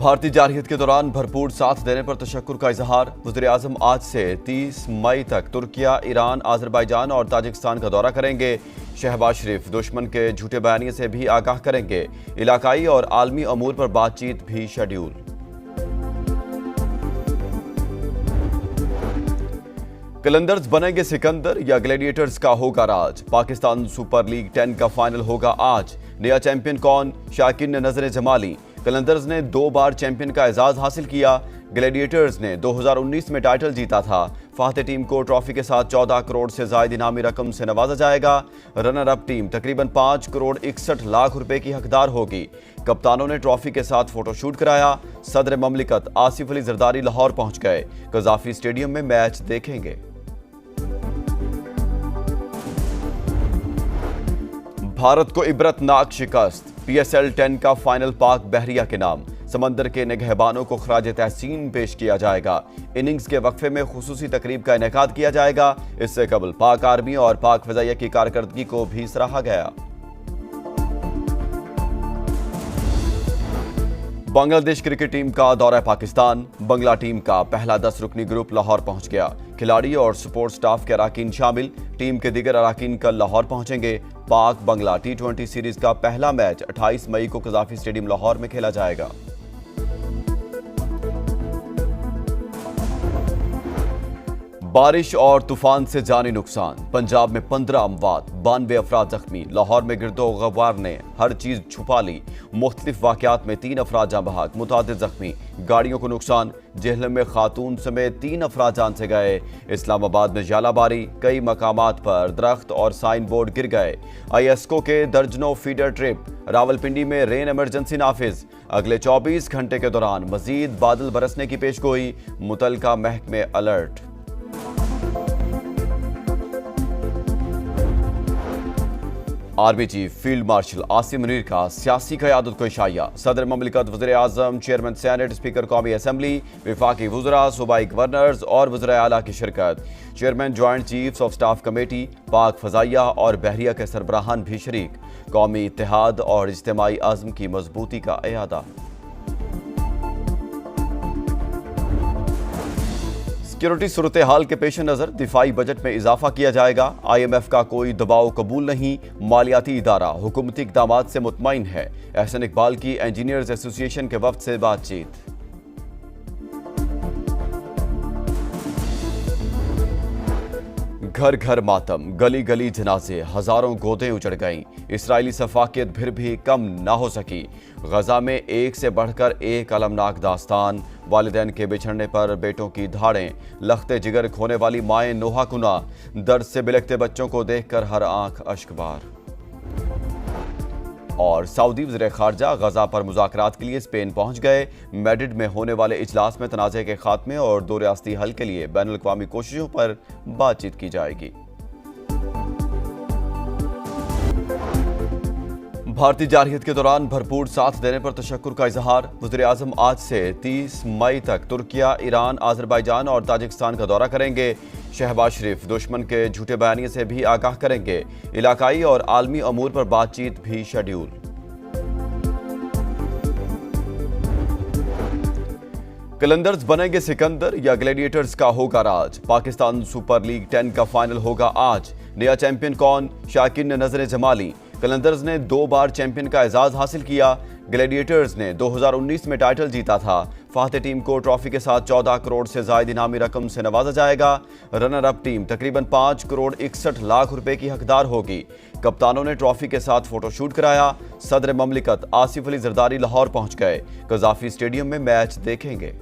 भारतीय जारहियत के दौरान भरपूर साथ देने पर तशक्कुर का इजहार। वज़ीर-ए-आज़म आज से 30 मई तक तुर्किया, ईरान, आज़रबाईजान और ताजिकिस्तान का दौरा करेंगे। शहबाज शरीफ दुश्मन के झूठे बयानिए से भी आगाह करेंगे। इलाकाई और आलमी अमूर पर बातचीत भी शेड्यूल। कलंदर्स बनेंगे सिकंदर या ग्लैडिएटर्स का होगा राज। पाकिस्तान सुपर लीग 10 का फाइनल होगा आज। नया चैंपियन कौन? शाकिन ने नजरें जमा ली। कलंदर्स ने 2 बार चैंपियन का एजाज हासिल किया। ग्लैडिएटर्स ने 2019 में टाइटल जीता था। फाते टीम को ट्रॉफी के साथ 14 करोड़ से ज्यादा इनामी रकम से नवाजा जाएगा। रनर अप टीम तकरीबन 5 करोड़ 61 लाख रुपए की हकदार होगी। कप्तानों ने ट्रॉफी के साथ फोटोशूट कराया। सदर ममलिकत आसिफ अली जरदारी लाहौर पहुंच गए। कजाफी स्टेडियम में मैच देखेंगे। भारत को इबरतनाक शिकस्त। PSL 10 का फाइनल पाक बहरिया के नाम। समंदर के निगहबानों को खराज तहसीन पेश किया जाएगा। इनिंग्स के वक्फे में खुसूसी तकरीब का इनेकाद किया जाएगा। इससे कबल पाक आर्मी और पाक फजाइया की कारकर्दगी को भी सराहा गया। बांग्लादेश क्रिकेट टीम का दौरा पाकिस्तान। बंगला टीम का पहला 10 रुकनी ग्रुप लाहौर पहुंच गया। खिलाड़ी और सपोर्ट स्टाफ के अराकीन शामिल। टीम के दीगर अराकीन कल लाहौर पहुंचेंगे। पाक बंगला T20 सीरीज का पहला मैच 28 मई को कजाफी स्टेडियम लाहौर में खेला जाएगा। बारिश और तूफान से जानी नुकसान। पंजाब में 15 अमवात, 92 अफराद जख्मी। लाहौर में गिरदो गवार ने हर चीज छुपा ली। मुख्तलिफ वाकयात में 3 अफराद जाँ बहक, मुतादिद जख्मी। गाड़ियों को नुकसान। जेहलम में खातून समेत 3 अफराद जान से गए। इस्लामाबाद में जालाबारी। कई मकामात पर दरख्त और साइन बोर्ड गिर गए। ISCO के दर्जनों फीडर ट्रिप। रावलपिंडी में रेन इमरजेंसी नाफिज। अगले 24 घंटे के दौरान मजीद बादल बरसने की पेशगोई। मुतलका महकमे alert. Army chief field marshal Asim Munir का सियासी क़यादत को इशाया। सदर ममलिकत, वज़ीर-ए-आज़म, चेयरमैन सेनेट, स्पीकर कौमी असम्बली, विफाकी वज़रा, सूबाई गवर्नर्स और वज़राए आला की शिरकत। Chairman joint chiefs of staff committee, पाक फजाइया और बहरिया के सरबराहान भी शरीक। कौमी इत्तेहाद और इज्तिमाई अज़्म की मजबूती का इयादा। सिक्योरिटी सूरत हाल के पेश नज़र दिफाई बजट में इजाफा किया जाएगा। IMF का कोई दबाव कबूल नहीं। मालियाती इदारा हुकूमती इक़दामात से मुतमईन है। एहसन इकबाल की इंजीनियर्स एसोसिएशन के वफ्द से बातचीत। घर घर मातम, गली गली जनाजे, हजारों गोदें उजड़ गईं। इसराइली सफाकियत फिर भी कम ना हो सकी। गजा में एक से बढ़कर एक अलमनाक दास्तान। वालिदैन के बिछड़ने पर बेटों की धाड़ें। लखते जिगर खोने वाली माएं नोहा कुना। दर्द से बिलखते बच्चों को देखकर हर आंख अश्कबार। और सऊदी वज़ीर खारजा गजा पर मुज़ाकरात के लिए स्पेन पहुंच गए। मैड्रिड में होने वाले इजलास में तनाज़े के खात्मे और 2 रियासती हल के लिए बैनुल अक़वामी कोशिशों पर बातचीत की जाएगी। भारतीय जारहियत के दौरान भरपूर साथ देने पर तशक्कुर का इजहार। वज़ीर-ए-आज़म आज से 30 मई तक तुर्किया, ईरान, आज़रबाईजान और ताजिकिस्तान का दौरा करेंगे। शहबाज शरीफ दुश्मन के झूठे बयानिए से भी आगाह करेंगे। इलाकाई और आलमी अमूर पर बातचीत भी शेड्यूल। कलंदर्स बनेंगे सिकंदर या ग्लैडिएटर्स का होगा राज। पाकिस्तान सुपर लीग 10 का फाइनल होगा आज। नया चैंपियन कौन? शाकिन ने नजरें जमा ली। कलंदर्स ने 2 बार चैंपियन का एजाज हासिल किया। ग्लैडिएटर्स ने 2019 में टाइटल जीता था। फाते टीम को ट्रॉफी के साथ 14 करोड़ से ज्यादा इनामी रकम से नवाजा जाएगा। रनर अप टीम तकरीबन 5 करोड़ 61 लाख रुपए की हकदार होगी। कप्तानों ने ट्रॉफी के साथ फोटोशूट कराया। सदर ममलिकत आसिफ अली जरदारी लाहौर पहुंच गए। कजाफी स्टेडियम में मैच देखेंगे।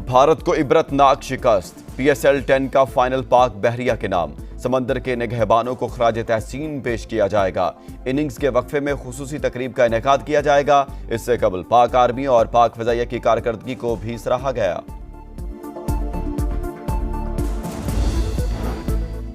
भारत को इबरतनाक शिकस्त। PSL 10 का फाइनल पाक बहरिया के नाम। समंदर के निगहबानों को खराज तहसीन पेश किया जाएगा। इनिंग्स के वक्फे में खुसूसी तकरीब का इनेकाद किया जाएगा। इससे कबल पाक आर्मी और पाक फजाइया की कारकर्दगी को भी सराहा गया।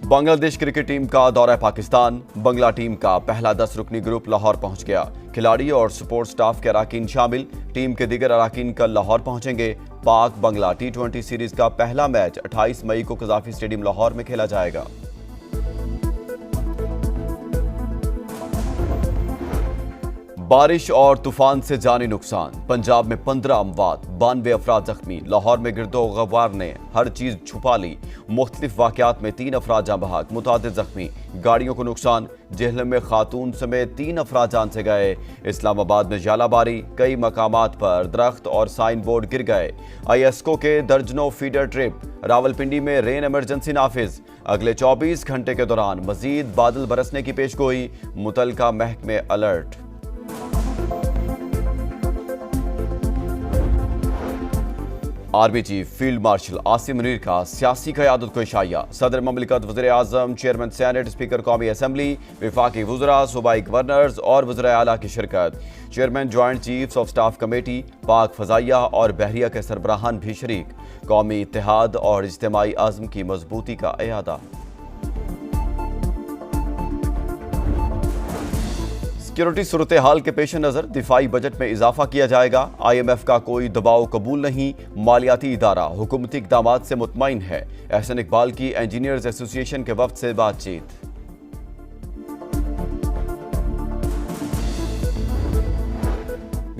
बांग्लादेश क्रिकेट टीम का दौरा पाकिस्तान। बंगला टीम का पहला 10 रुकनी ग्रुप लाहौर पहुंच गया। खिलाड़ी और सपोर्ट स्टाफ के अराकीन शामिल। टीम के दीगर अराकीन कल लाहौर पहुंचेंगे। पाक बंगला T20 सीरीज का पहला मैच 28 मई को कजाफी स्टेडियम लाहौर में खेला जाएगा। बारिश और तूफान से जानी नुकसान। पंजाब में 15 अमवात, 92 अफराद जख्मी। लाहौर में गिरदो गबार ने हर चीज छुपा ली। मुख्तलिफ वाकयात में 3 अफराद जाँ बहक, मुतादिद जख्मी। गाड़ियों को नुकसान। जेहलम में खातून समेत 3 अफराद जान से गए। इस्लामाबाद में जालाबारी, कई मकामात पर दरख्त और साइन बोर्ड गिर गए। ISCO के दर्जनों फीडर ट्रिप। रावलपिंडी में रेन इमरजेंसी नाफिज। अगले 24 घंटे के दौरान मजीद बादल बरसने की पेशगोई। मुतलका महकमे alert. Army chief field marshal Asim Munir का सियासी क़यादत को इशाया। सदर ममलिकत, वज़ीर आज़म, चेयरमैन सेनेट, स्पीकर कौमी असम्बली, विफाकी वज़रा, सूबाई गवर्नर्स और वज़राए आला की शिरकत। Chairman joint chiefs of staff committee, पाक फ़ज़ाइया और बहरिया के सरबराहान भी शरीक। कौमी इत्तेहाद और इज्तिमाई आज़म की मजबूती का इयादा। सिक्योरिटी सूरत हाल के पेश नज़र दिफाई बजट में इजाफा किया जाएगा। IMF का कोई दबाव कबूल नहीं। मालियाती इदारा हुकूमती इक़दामात से मुतमईन है। एहसन इकबाल की इंजीनियर्स एसोसिएशन के वफ्द से बातचीत।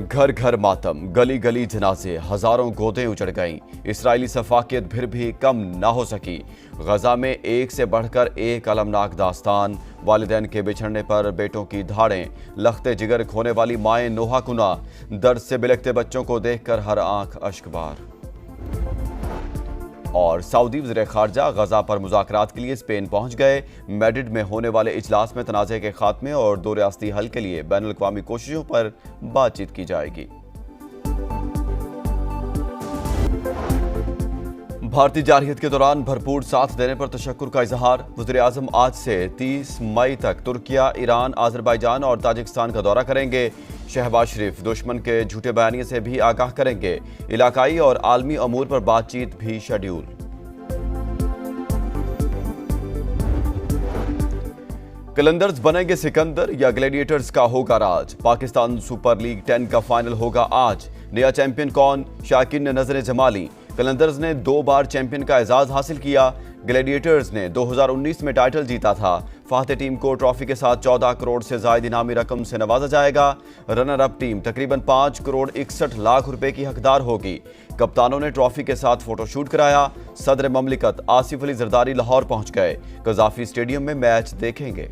घर घर मातम, गली गली जनाजे, हजारों गोदें उजड़ गईं। इसराइली सफाकियत फिर भी कम ना हो सकी। गजा में एक से बढ़कर एक अलमनाक दास्तान। वालिदैन के बिछड़ने पर बेटों की धाड़ें। लख्ते जिगर खोने वाली माएँ नोहा कुना। दर्द से बिलखते बच्चों को देखकर हर आंख अश्कबार। और सऊदी वज़ीर ख़ारजा गजा पर मुज़ाकरात के लिए स्पेन पहुंच गए। मैड्रिड में होने वाले इजलास में तनाज़े के खात्मे और दो रियासती हल के लिए बैनुल-अक़वामी कोशिशों पर बातचीत की जाएगी। भारतीय जारहियत के दौरान भरपूर साथ देने पर तशक्कुर का इजहार। वज़ीर आज़म आज से 30 मई तक तुर्किया, ईरान, आज़रबाईजान और ताजिकिस्तान का दौरा करेंगे। शहबाज शरीफ दुश्मन के झूठे बयानिए से भी आगाह करेंगे। इलाकाई और आलमी अमूर पर बातचीत भी शेड्यूल। कलंदर्स बनेंगे सिकंदर या ग्लैडिएटर्स का होगा राज। पाकिस्तान सुपर लीग 10 का फाइनल होगा आज। नया चैंपियन कौन, शाकिन ने नजरें जमा ली। कलंदर्स ने 2 बार चैंपियन का एजाज हासिल किया। ग्लैडिएटर्स ने 2019 में टाइटल जीता था। फाते टीम को ट्रॉफी के साथ 14 करोड़ से ज्यादा इनामी रकम से नवाजा जाएगा। रनर अप टीम तकरीबन 5 करोड़ 61 लाख रुपए की हकदार होगी। कप्तानों ने ट्रॉफी के साथ फोटोशूट कराया। सदर ममलिकत आसिफ अली जरदारी लाहौर पहुंच गए। कज़ाफी स्टेडियम में मैच देखेंगे।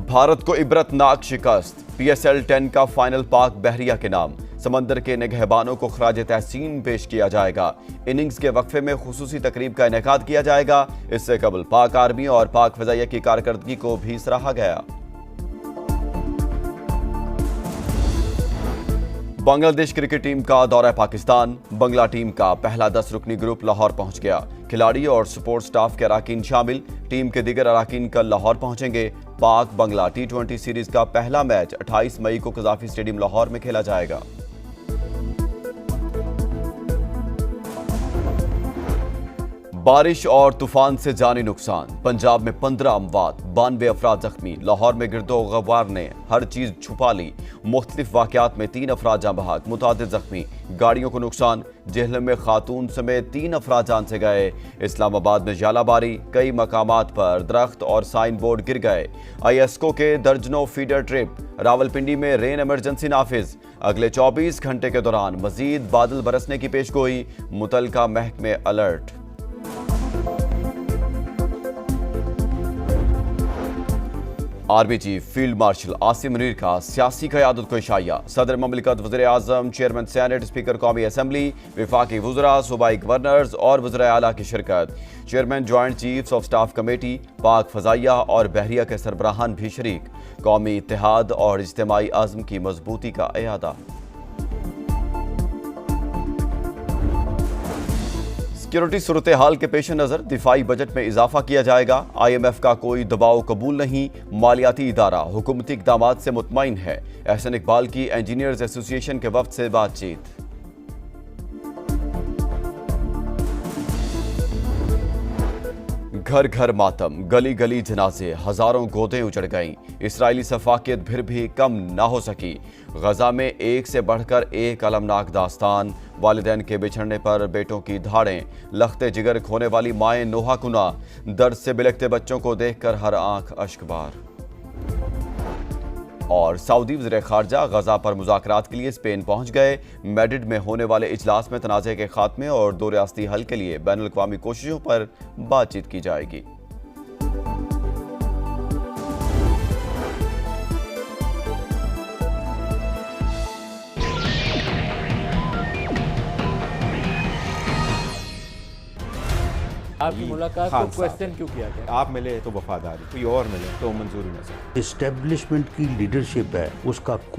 भारत को इबरतनाक शिकस्त। PSL 10 का फाइनल पाक बहरिया के नाम। समंदर के निगहबानों को खराज तहसीन पेश किया जाएगा। इनिंग्स के वक्फे में खुसूसी तकरीब का इनेकाद किया जाएगा। इससे कबल पाक आर्मी और पाक फ़ज़ाइया की कारकर्दगी को भी सराहा गया। बांग्लादेश क्रिकेट टीम का दौरा पाकिस्तान। बांग्ला टीम का पहला 10 रुकनी ग्रुप लाहौर पहुंच गया। खिलाड़ी और सपोर्ट स्टाफ के अराकीन शामिल। टीम के दीगर अराकीन कल लाहौर पहुंचेंगे। पाक बांग्ला T20 सीरीज का पहला मैच 28 मई को कज़ाफी स्टेडियम लाहौर में खेला जाएगा। बारिश और तूफान से जानी नुकसान। पंजाब में 15 अमवात, 92 अफराद जख्मी। लाहौर में गिरदो गबार ने हर चीज छुपा ली। मुख्तलिफ वाकयात में 3 अफराद जाँ बहक, मुतादिद जख्मी। गाड़ियों को नुकसान। जेहलम में खातून समेत 3 अफराद जान से गए। इस्लामाबाद में जालाबारी, कई मकामात पर दरख्त और साइन बोर्ड गिर गए। ISCO के दर्जनों फीडर ट्रिप। रावलपिंडी में रेन इमरजेंसी नाफिज। अगले 24 घंटे के दौरान मजीद बादल बरसने की पेशगोई। मुतलका महकमे alert. Army chief field marshal Asim Munir का सियासी क़यादत को इशाया। सदर ममलिकत, वज़ीर आज़म, चेयरमैन सेनेट, स्पीकर कौमी असम्बली, विफाकी वज़रा, सूबाई गवर्नर्स और वज़राए आला की शिरकत। Chairman joint chiefs of staff committee, पाक फ़ज़ाइया और बहरिया के सरबराहान भी शरीक। कौमी इत्तेहाद और इज्तिमाई आज़म की मजबूती का इयादा। सिक्योरिटी सूरत हाल के पेश नज़र दिफाई बजट में इजाफा किया जाएगा। IMF का कोई दबाव कबूल नहीं। मालियाती इदारा हुकूमती इक़दामात से मुतमईन है। एहसन इकबाल की इंजीनियर्स एसोसिएशन के वफ्द से बातचीत। घर घर मातम, गली गली जनाजे, हजारों गोदें उजड़ गईं। इसराइली सफाकियत फिर भी कम ना हो सकी। गजा में एक से बढ़कर एक अलमनाक दास्तान। वालिदैन के बिछड़ने पर बेटों की धाड़ें, लखते जिगर खोने वाली माएं नोहा कुना, दर्द से बिलखते बच्चों को देखकर हर आंख अश्कबार। और सऊदी वज़ीर खारजा गजा पर मुज़ाकरात के लिए स्पेन पहुंच गए। मैड्रिड में होने वाले इजलास में तनाज़े के खात्मे और दो रियासती हल के लिए बैनुल अक़वामी कोशिशों पर बातचीत की जाएगी। आपकी मुलाकात को क्वेश्चन क्यों किया गया? आप मिले तो वफादारी, कोई और मिले तो मंजूरी न। एस्टेब्लिशमेंट की लीडरशिप है, उसका कोई